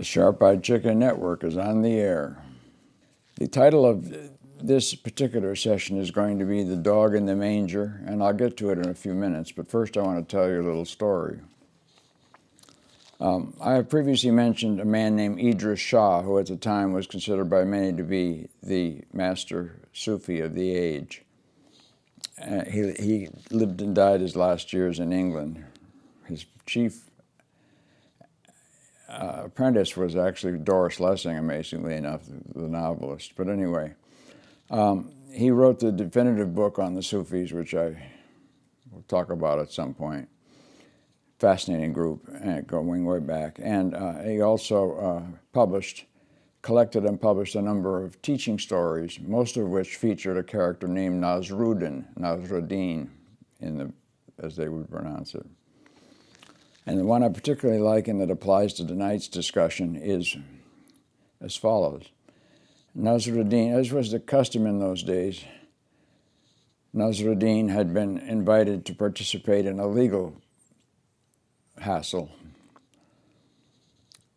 Sharp-Eyed Chicken Network is on the air. The title of this particular session is going to be The Dog in the Manger, and I'll get to it in a few minutes, but first I want to tell you a little story. I have previously mentioned a man named Idris Shah, who at the time was considered by many to be the master Sufi of the age. He lived and died his last years in England. His chief apprentice was actually Doris Lessing, amazingly enough, the novelist. But anyway, he wrote the definitive book on the Sufis, which I will talk about at some point. Fascinating group, going way back. And he also collected and published a number of teaching stories, most of which featured a character named Nasruddin, as they would pronounce it. And the one I particularly like and that applies to tonight's discussion is as follows. Nasruddin, as was the custom in those days, Nasruddin had been invited to participate in a legal hassle.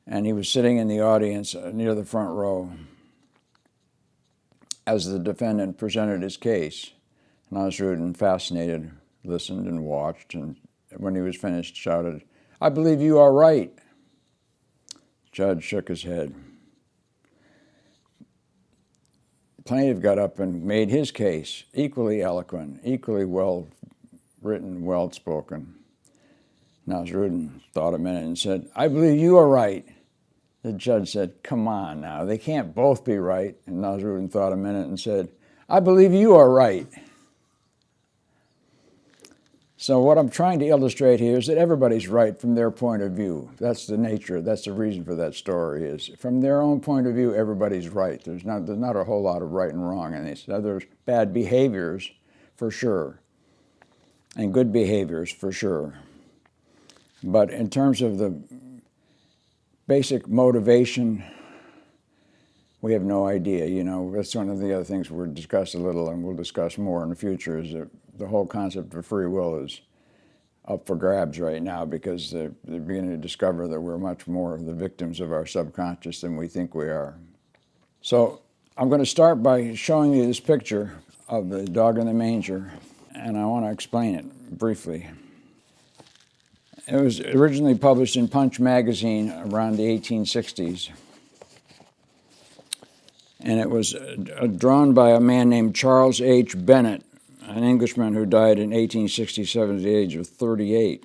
And he was sitting in the audience near the front row as the defendant presented his case. Nasruddin, fascinated, listened and watched, and when he was finished, shouted, "I believe you are right." The judge shook his head. The plaintiff got up and made his case, equally eloquent, equally well written, well spoken. Nasruddin thought a minute and said, "I believe you are right." The judge said, "Come on now, they can't both be right." And Nasruddin thought a minute and said, "I believe you are right." So what I'm trying to illustrate here is that everybody's right from their point of view. That's the nature, that's the reason for that story is from their own point of view, everybody's right. There's not a whole lot of right and wrong in this. Now, there's bad behaviors for sure, and good behaviors for sure. But in terms of the basic motivation, we have no idea. You know, that's one of the other things we'll discuss a little, and we'll discuss more in the future, is that the whole concept of free will is up for grabs right now because they're beginning to discover that we're much more the victims of our subconscious than we think we are. So I'm going to start by showing you this picture of the dog in the manger, and I want to explain it briefly. It was originally published in Punch magazine around the 1860s. And it was drawn by a man named Charles H. Bennett, an Englishman who died in 1867 at the age of 38.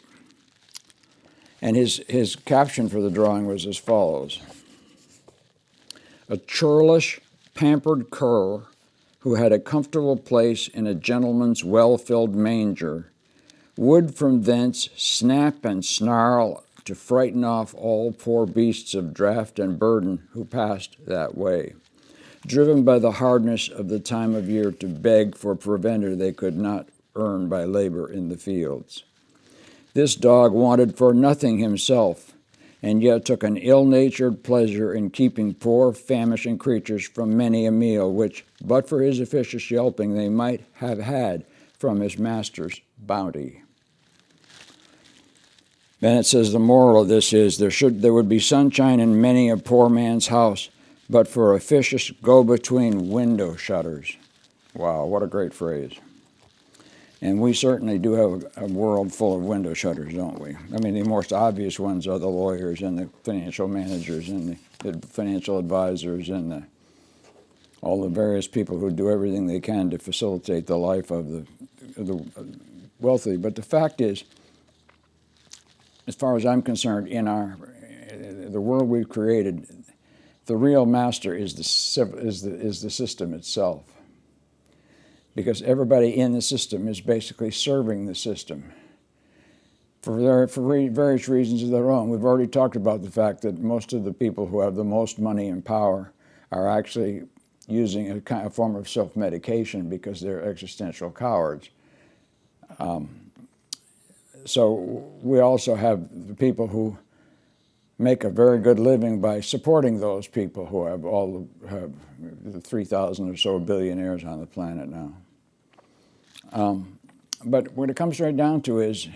And his caption for the drawing was as follows: "A churlish, pampered cur who had a comfortable place in a gentleman's well-filled manger would from thence snap and snarl to frighten off all poor beasts of draught and burden who passed that way, driven by the hardness of the time of year to beg for provender they could not earn by labor in the fields. This dog wanted for nothing himself, and yet took an ill-natured pleasure in keeping poor famishing creatures from many a meal which, but for his officious yelping, they might have had from his master's bounty." Then it says the moral of this is there would be sunshine in many a poor man's house, but for officious go-between window shutters. Wow, what a great phrase. And we certainly do have a world full of window shutters, don't we? I mean, the most obvious ones are the lawyers and the financial managers and the financial advisors and all the various people who do everything they can to facilitate the life of the wealthy. But the fact is, as far as I'm concerned, in the world we've created, the real master is the system itself, because everybody in the system is basically serving the system for various reasons of their own. We've already talked about the fact that most of the people who have the most money and power are actually using a kind of form of self-medication because they're existential cowards. So we also have the people who make a very good living by supporting those people who have the 3,000 or so billionaires on the planet now. But what it comes right down to is,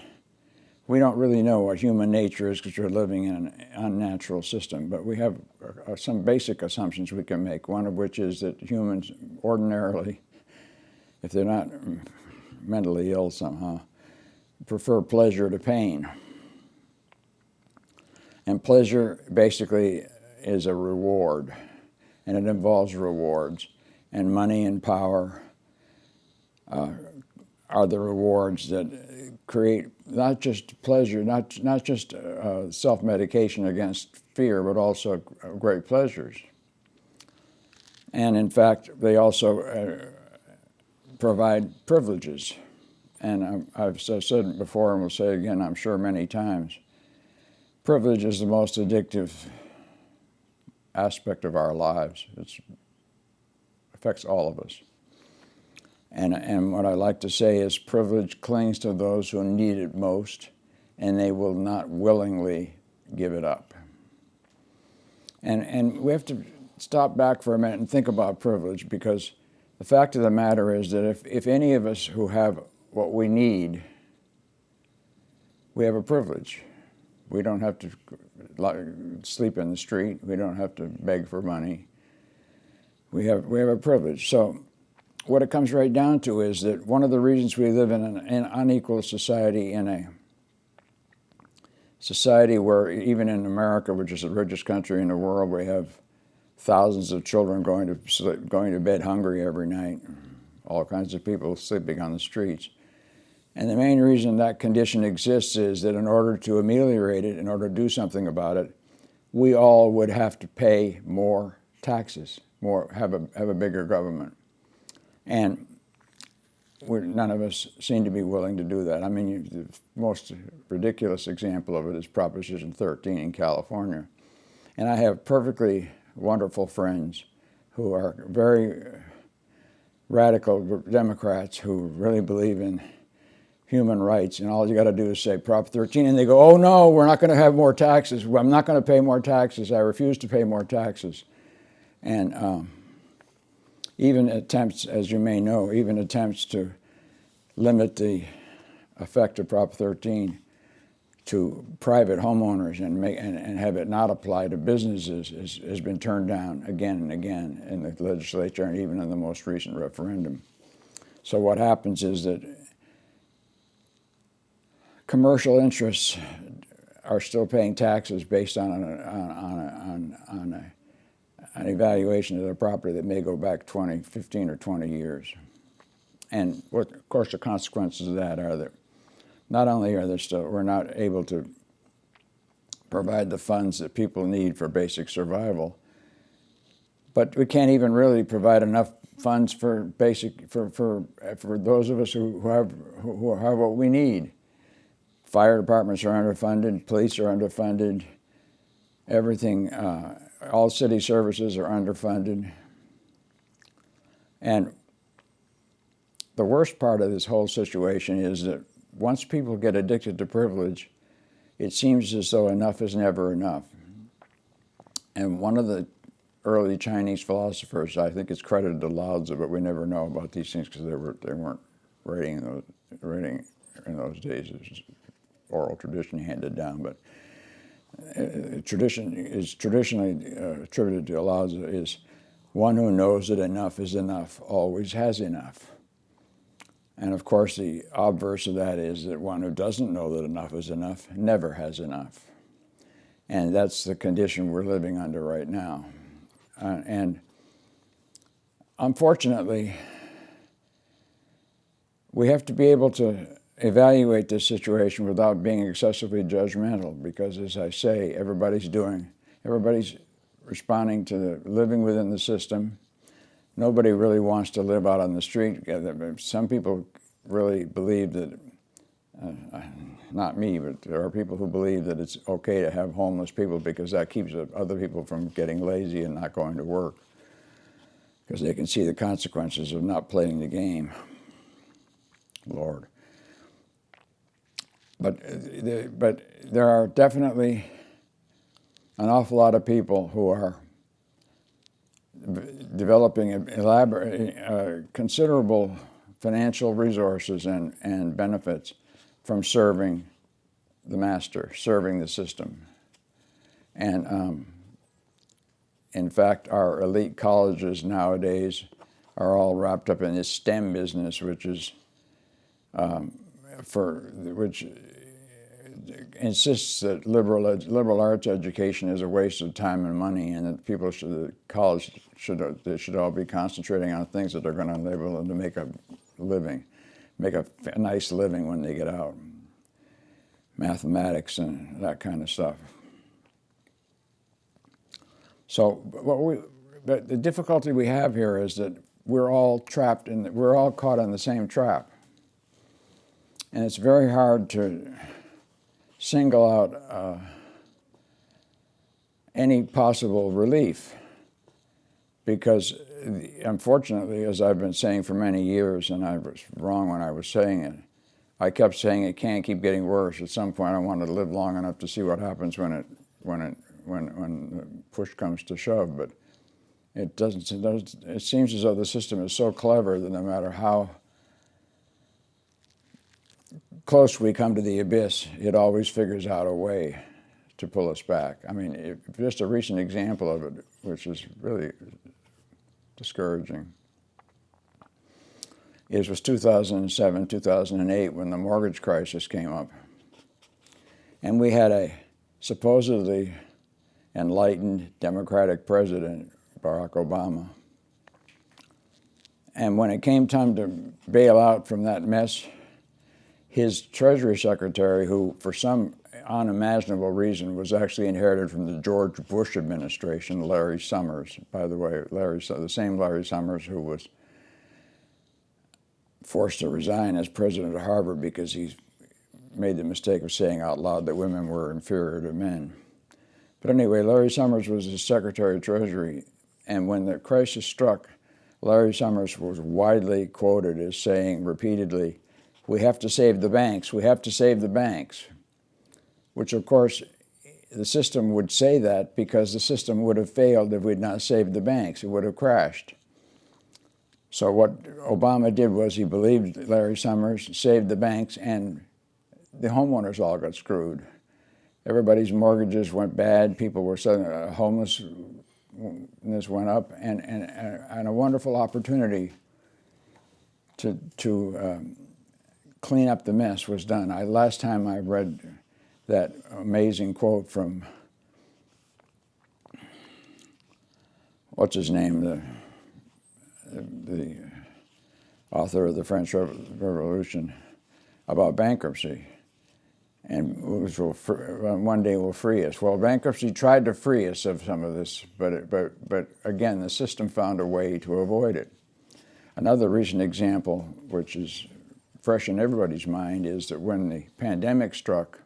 We don't really know what human nature is because we're living in an unnatural system, but we have some basic assumptions we can make, one of which is that humans ordinarily, if they're not mentally ill somehow, prefer pleasure to pain. And pleasure basically is a reward, and it involves rewards. And money and power are the rewards that create not just pleasure, not just self-medication against fear, but also great pleasures. And in fact, they also provide privileges. And I've said before and will say again, I'm sure many times, privilege is the most addictive aspect of our lives. It affects all of us. And what I like to say is privilege clings to those who need it most, and they will not willingly give it up. And we have to stop back for a minute and think about privilege, because the fact of the matter is that if any of us who have what we need, we have a privilege. We don't have to sleep in the street. We don't have to beg for money. We have a privilege. So what it comes right down to is that one of the reasons we live in an unequal society, in a society where even in America, which is the richest country in the world, we have thousands of children going to bed hungry every night, all kinds of people sleeping on the streets. And the main reason that condition exists is that in order to ameliorate it, in order to do something about it, we all would have to pay more taxes, have a bigger government. And none of us seem to be willing to do that. I mean, the most ridiculous example of it is Proposition 13 in California. And I have perfectly wonderful friends who are very radical Democrats who really believe in human rights, and all you got to do is say Prop 13, and they go, oh no, we're not going to have more taxes. I'm not going to pay more taxes. I refuse to pay more taxes. And even attempts, as you may know, even attempts to limit the effect of Prop 13 to private homeowners and have it not apply to businesses has been turned down again and again in the legislature and even in the most recent referendum. So what happens is that commercial interests are still paying taxes based on an evaluation of their property that may go back 15 or 20 years. And of course the consequences of that are that not only we're not able to provide the funds that people need for basic survival, but we can't even really provide enough funds for those of us who have what we need. Fire departments are underfunded, police are underfunded, everything, all city services are underfunded. And the worst part of this whole situation is that once people get addicted to privilege, it seems as though enough is never enough. And one of the early Chinese philosophers, I think it's credited to Lao Tzu, but we never know about these things because they weren't writing in those days. It was oral tradition handed down, but tradition is traditionally attributed to Lao Tzu is one who knows that enough is enough always has enough. And of course the obverse of that is that one who doesn't know that enough is enough never has enough. And that's the condition we're living under right now. And unfortunately, we have to be able to evaluate this situation without being excessively judgmental, because as I say, everybody's responding to living within the system. Nobody really wants to live out on the street. Some people really believe that, not me, but there are people who believe that it's okay to have homeless people because that keeps other people from getting lazy and not going to work, because they can see the consequences of not playing the game. Lord. But there are definitely an awful lot of people who are developing considerable financial resources and benefits from serving the master, serving the system. And in fact, our elite colleges nowadays are all wrapped up in this STEM business, which insists that liberal arts education is a waste of time and money, and that college should all be concentrating on things that are going to enable them to make a living, make a nice living when they get out, mathematics and that kind of stuff. So but the difficulty we have here is that we're all caught in the same trap, and it's very hard to single out any possible relief, because unfortunately, as I've been saying for many years, and I was wrong when I was saying it, I kept saying it can't keep getting worse. At some point I wanted to live long enough to see what happens when the push comes to shove, but it doesn't. It seems as though the system is so clever that no matter how close we come to the abyss, it always figures out a way to pull us back. I mean, just a recent example of it, which is really discouraging, was 2007, 2008, when the mortgage crisis came up. And we had a supposedly enlightened Democratic president, Barack Obama. And when it came time to bail out from that mess, his Treasury Secretary, who for some unimaginable reason was actually inherited from the George Bush administration, Larry Summers, by the way, the same Larry Summers who was forced to resign as president of Harvard because he made the mistake of saying out loud that women were inferior to men. But anyway, Larry Summers was the Secretary of Treasury, and when the crisis struck, Larry Summers was widely quoted as saying repeatedly, "We have to save the banks, we have to save the banks," which of course the system would say that because the system would have failed if we'd not saved the banks. It would have crashed. So what Obama did was he believed Larry Summers, saved the banks, and the homeowners all got screwed. Everybody's mortgages went bad, people were suddenly homelessness went up, and a wonderful opportunity to clean up the mess was done. Last time I read that amazing quote from, what's his name, the author of the French Revolution, about bankruptcy, and which one day will free us. Well, bankruptcy tried to free us of some of this, but again, the system found a way to avoid it. Another recent example, which is fresh in everybody's mind, is that when the pandemic struck,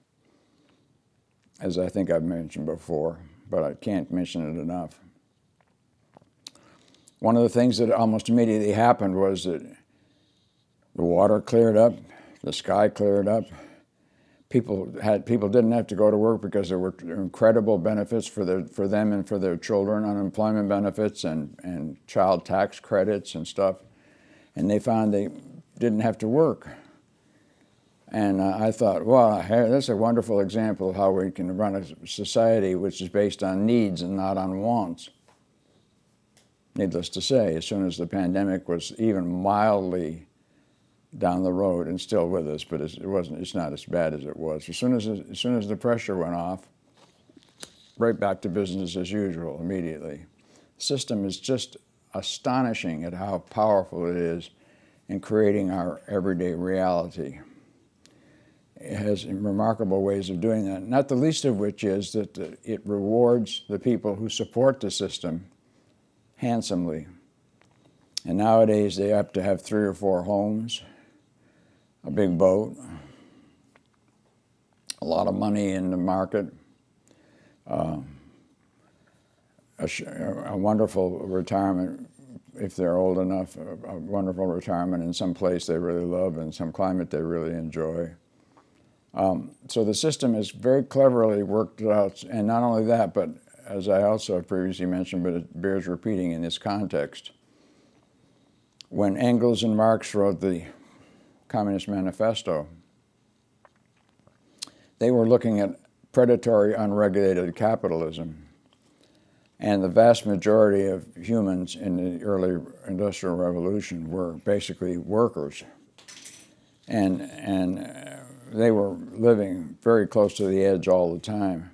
as I think I've mentioned before, but I can't mention it enough, one of the things that almost immediately happened was that the water cleared up, the sky cleared up. People didn't have to go to work because there were incredible benefits for them and for their children, unemployment benefits and child tax credits and stuff. And they found they didn't have to work. And I thought, wow, that's a wonderful example of how we can run a society which is based on needs and not on wants. Needless to say, as soon as the pandemic was even mildly down the road and still with us, but it's not as bad as it was. As soon as the pressure went off, right back to business as usual immediately. The system is just astonishing at how powerful it is in creating our everyday reality. It has remarkable ways of doing that, not the least of which is that it rewards the people who support the system handsomely. And nowadays they have to have 3 or 4 homes, a big boat, a lot of money in the market, a wonderful retirement if they're old enough, a wonderful retirement in some place they really love and some climate they really enjoy. So the system is very cleverly worked out, and not only that, but as I also previously mentioned, but it bears repeating in this context. When Engels and Marx wrote the Communist Manifesto, they were looking at predatory, unregulated capitalism. And the vast majority of humans in the early Industrial Revolution were basically workers. And they were living very close to the edge all the time.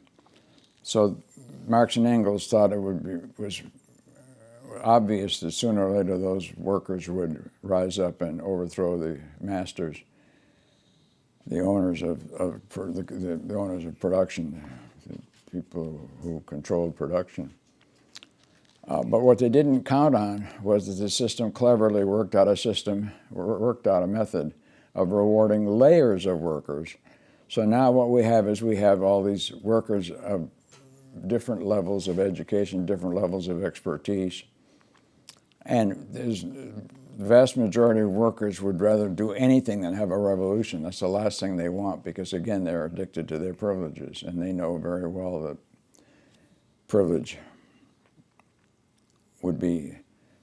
So Marx and Engels thought was obvious that sooner or later those workers would rise up and overthrow the masters, the owners of the owners of production, the people who controlled production. But what they didn't count on was that the system cleverly worked out a method of rewarding layers of workers. So now what we have is we have all these workers of different levels of education, different levels of expertise. And the vast majority of workers would rather do anything than have a revolution. That's the last thing they want because, again, they're addicted to their privileges, and they know very well that privilege would be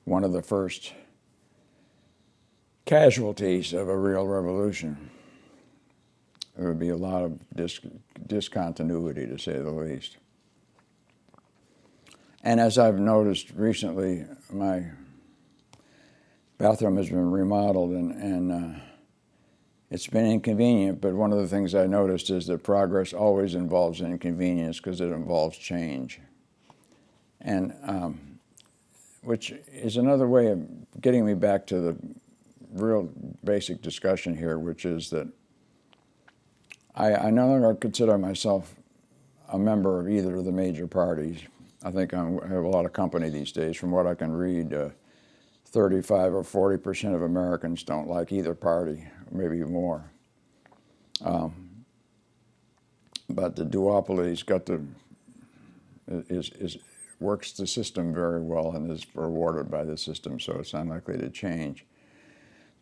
one of the first casualties of a real revolution. There would be a lot of discontinuity, to say the least. And as I've noticed recently, my bathroom has been remodeled, and it's been inconvenient, but one of the things I noticed is that progress always involves inconvenience because it involves change. And which is another way of getting me back to the real basic discussion here, which is that I no longer consider myself a member of either of the major parties. I think I have a lot of company these days. From what I can read, 35 or 40% of Americans don't like either party, maybe more. But the duopoly's got works the system very well and is rewarded by the system, so it's unlikely to change.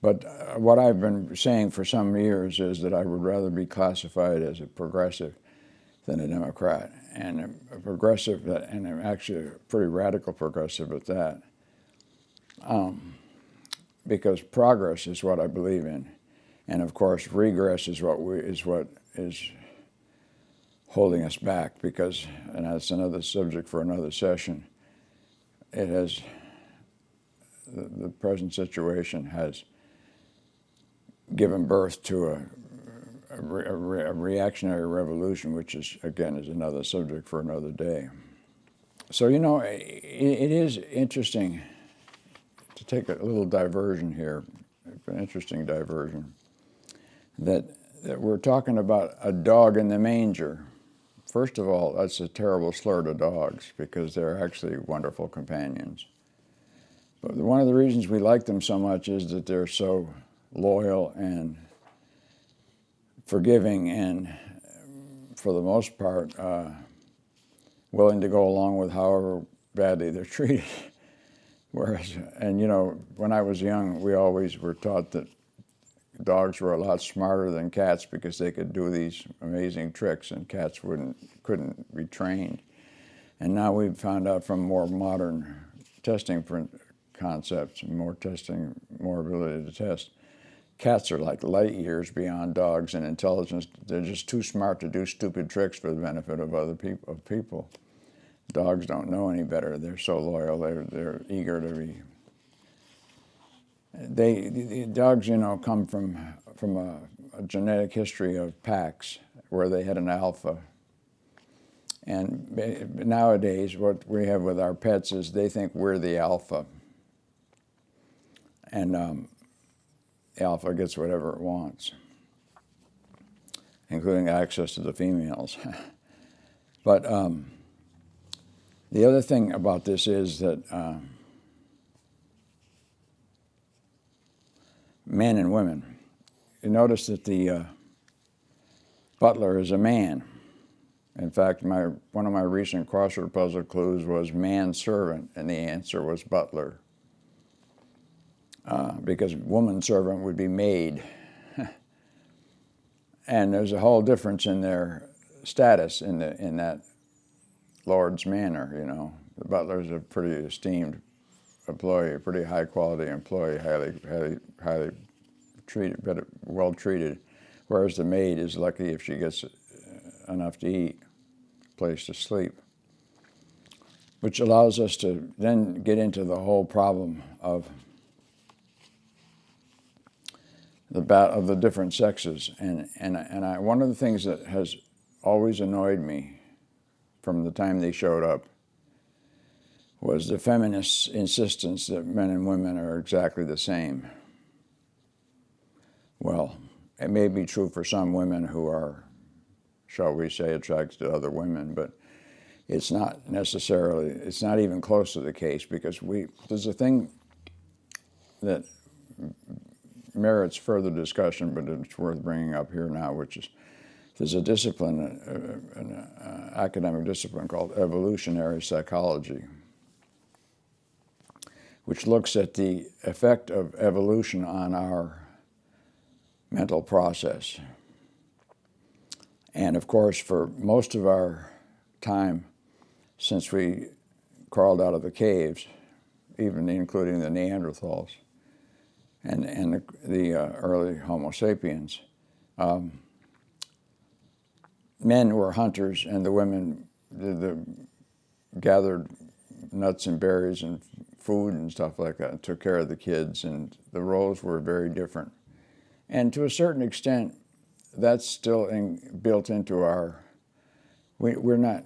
But what I've been saying for some years is that I would rather be classified as a progressive than a Democrat, and a progressive, and I'm actually a pretty radical progressive at that, because progress is what I believe in, and of course regress is what is holding us back, because, and that's another subject for another session, the present situation has given birth to a reactionary revolution, which is another subject for another day. So, you know, it is interesting to take a little diversion here, an interesting diversion, that we're talking about a dog in the manger. First of all, that's a terrible slur to dogs because they're actually wonderful companions. But one of the reasons we like them so much is that they're so loyal and forgiving and, for the most part, willing to go along with however badly they're treated. Whereas, and you know, when I was young, we always were taught that dogs were a lot smarter than cats because they could do these amazing tricks and cats couldn't be trained. And now we've found out from more modern testing concepts, more ability to test, cats are like light years beyond dogs in intelligence. They're just too smart to do stupid tricks for the benefit of other people. Dogs don't know any better. They're so loyal. They're eager to be. The dogs, you know, come from a genetic history of packs where they had an alpha. And nowadays, what we have with our pets is they think we're the alpha. And the alpha gets whatever it wants, including access to the females. But the other thing about this is that men and women, you notice that the butler is a man. In fact, one of my recent crossword puzzle clues was man-servant, and the answer was butler. Because woman servant would be maid. And there's a whole difference in their status in that lord's manner, you know. The butler's a pretty esteemed employee, a pretty high quality employee, highly treated, well treated, whereas the maid is lucky if she gets enough to eat, a place to sleep, which allows us to then get into the whole problem of the different sexes. And one of the things that has always annoyed me from the time they showed up was the feminists' insistence that men and women are exactly the same. Well, it may be true for some women who are, shall we say, attracted to other women, but it's not even close to the case, because there's a thing that merits further discussion, but it's worth bringing up here now, which is there's a discipline, an academic discipline called evolutionary psychology, which looks at the effect of evolution on our mental process. And of course, for most of our time since we crawled out of the caves, even including the Neanderthals and the early Homo sapiens, men were hunters, and the women gathered nuts and berries and food and stuff like that, and took care of the kids, and the roles were very different. And to a certain extent, that's still built into we're not,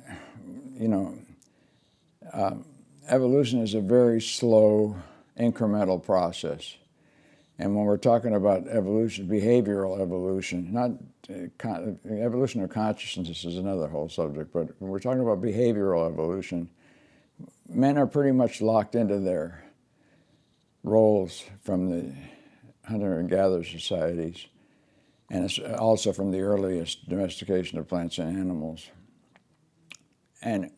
evolution is a very slow, incremental process. And when we're talking about evolution, behavioral evolution, not evolution of consciousness is another whole subject, but when we're talking about behavioral evolution, men are pretty much locked into their roles from the hunter and gatherer societies, and it's also from the earliest domestication of plants and animals. And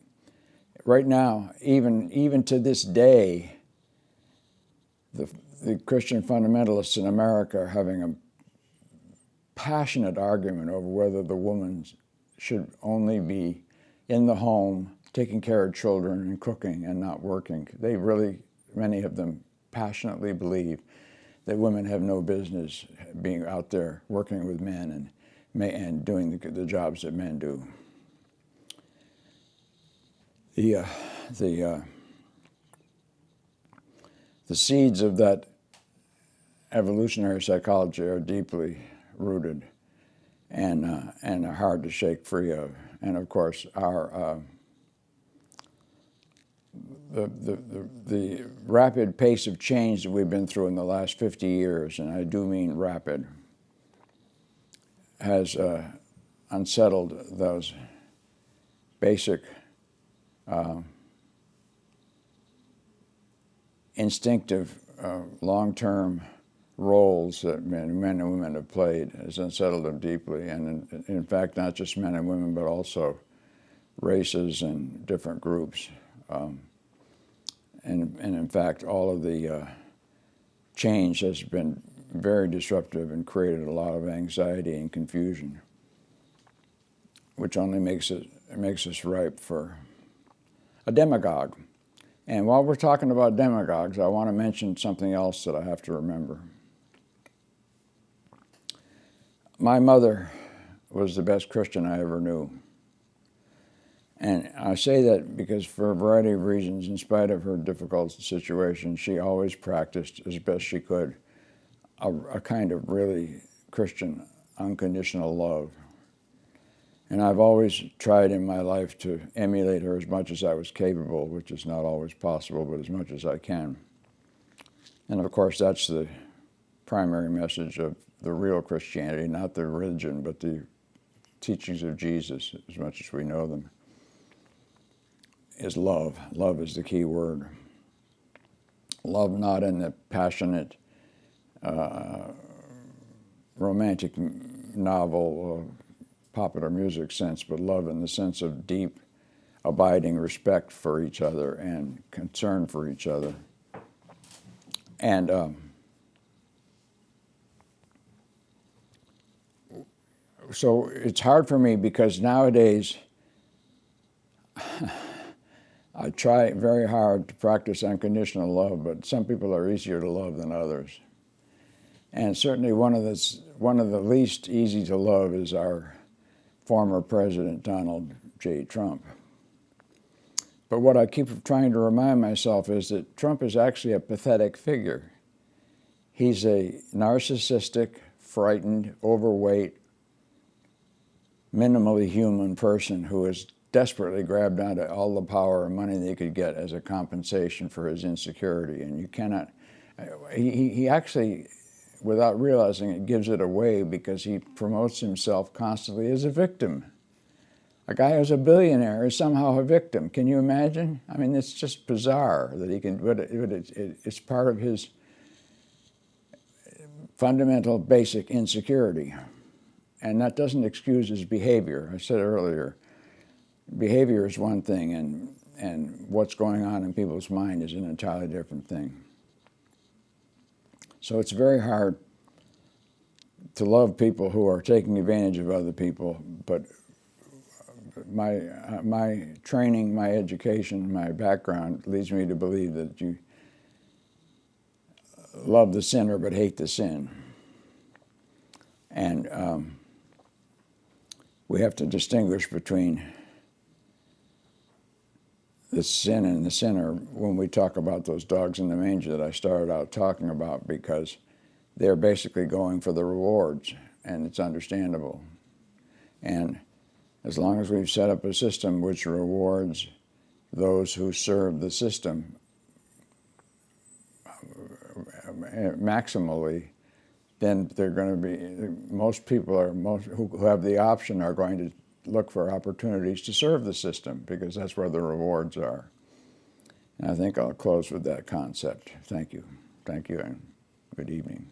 right now, even to this day, the Christian fundamentalists in America are having a passionate argument over whether the woman should only be in the home, taking care of children and cooking and not working. They really, many of them passionately believe that women have no business being out there working with men and doing the jobs that men do. The seeds of that evolutionary psychology are deeply rooted and are hard to shake free of. And of course, the rapid pace of change that we've been through in the last 50 years, and I do mean rapid, has unsettled those basic instinctive long-term roles that men and women have played, has unsettled them deeply. And in fact, not just men and women, but also races and different groups. And in fact, all of the change has been very disruptive and created a lot of anxiety and confusion, which only makes us ripe for a demagogue. And while we're talking about demagogues, I want to mention something else that I have to remember. My mother was the best Christian I ever knew. And I say that because for a variety of reasons, in spite of her difficult situation, she always practiced as best she could a kind of really Christian unconditional love. And I've always tried in my life to emulate her as much as I was capable, which is not always possible, but as much as I can. And of course, that's the primary message of the real Christianity, not the religion, but the teachings of Jesus, as much as we know them, is love. Love is the key word. Love not in the passionate, romantic novel, popular music sense, but love in the sense of deep, abiding respect for each other and concern for each other. And so it's hard for me because nowadays I try very hard to practice unconditional love, but some people are easier to love than others. And certainly one of the least easy to love is our former President Donald J. Trump. But what I keep trying to remind myself is that Trump is actually a pathetic figure. He's a narcissistic, frightened, overweight, minimally human person who has desperately grabbed onto all the power and money they could get as a compensation for his insecurity. And you cannot, he actually, without realizing it, gives it away because he promotes himself constantly as a victim. A guy who's a billionaire is somehow a victim. Can you imagine? I mean, it's just bizarre that he can, but it's part of his fundamental, basic insecurity. And that doesn't excuse his behavior. I said earlier, behavior is one thing, and what's going on in people's mind is an entirely different thing. So it's very hard to love people who are taking advantage of other people, but my training, my education, my background leads me to believe that you love the sinner but hate the sin. And we have to distinguish between the sin and the sinner when we talk about those dogs in the manger that I started out talking about, because they're basically going for the rewards, and it's understandable. And as long as we've set up a system which rewards those who serve the system maximally, then they're going to be, most people are, who have the option are going to look for opportunities to serve the system, because that's where the rewards are. And I think I'll close with that concept. Thank you. Thank you, and good evening.